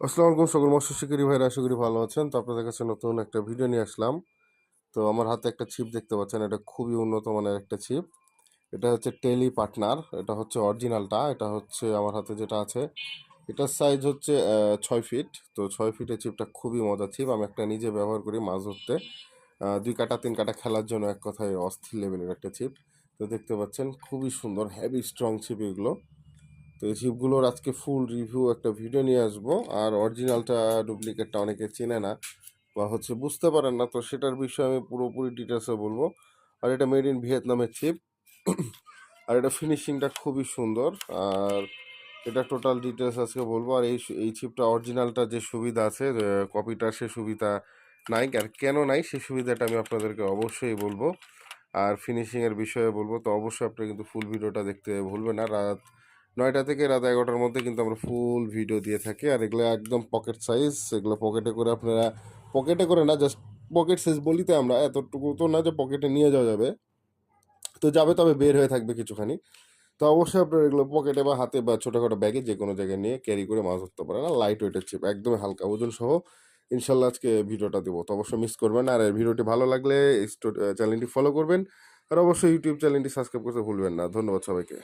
আসসালামু আলাইকুম সকল মৎস্য শিকারী ভাইরা, আশা করি ভালো আছেন। তো আপনাদের কাছে নতুন একটা ভিডিও নিয়ে আসলাম। তো আমার হাতে একটা ছিপ দেখতে পাচ্ছেন, এটা খুবই উন্নত মানের একটা ছিপ। এটা হচ্ছে টেলি পার্টনার, এটা হচ্ছে অরিজিনালটা। এটা হচ্ছে আমার হাতে যেটা আছে, এটার সাইজ হচ্ছে 6 ফিট। তো 6 ফিটের ছিপটা খুবই মজার ছিপ, আমি একটা নিজে ব্যবহার করি মাছ ধরতে। 2 কাটা 3 কাটা খেলার জন্য এক কথায় অস্থির লেভেলের একটা ছিপ। তো দেখতে পাচ্ছেন খুবই সুন্দর হেভি স্ট্রং ছিপ এগুলো। তো এই ছিপগুলোর আজকে ফুল রিভিউ একটা ভিডিও নিয়ে আসবো। আর অরিজিনালটা ডুপ্লিকেটটা অনেকে চেনে না বা হচ্ছে বুঝতে পারেন না, তো সেটার বিষয়ে আমি পুরোপুরি ডিটেলসে বলবো। আর এটা মেড ইন ভিয়েতনামের ছিপ। আর এটা ফিনিশিংটা খুবই সুন্দর। আর এটা টোটাল ডিটেলস আজকে বলবো। আর এই ছিপটা অরিজিনালটা যে সুবিধা আছে, কপিটার সে সুবিধা নাই। আর কেন নাই সেই সুবিধাটা আমি আপনাদেরকে অবশ্যই বলবো। আর ফিনিশিংয়ের বিষয়ে বলবো। তো অবশ্যই আপনি কিন্তু ফুল ভিডিওটা দেখতে ভুলবেন না। রাত 9টা থেকে রাত 11টার মধ্যে কিন্তু আমরা ফুল ভিডিও দিয়ে থাকি। আর এগুলো একদম পকেট সাইজ, এগুলো পকেটে করে আপনারা, পকেটে করে না, জাস্ট পকেট সাইজ বলিতে আমরা এতটুকু তো না যে পকেটে নিয়ে যাওয়া যাবে, তো যাবে, তবে বের হয়ে থাকবে কিছুখানি। তো অবশ্যই আপনার এগুলো পকেটে বা হাতে বা ছোটোখাটো ব্যাগে যে কোনো জায়গায় নিয়ে ক্যারি করে মাছ ধরতে পারেন। আর লাইট ওয়েটের চিপ, একদমই হালকা ওজন সহ ইনশাল্লাহ আজকে ভিডিওটা দেবো। তো অবশ্যই মিস করবেন না। আর এই ভিডিওটি ভালো লাগলে চ্যানেলটি ফলো করবেন। আর অবশ্যই ইউটিউব চ্যানেলটি সাবস্ক্রাইব করতে ভুলবেন না। ধন্যবাদ সবাইকে।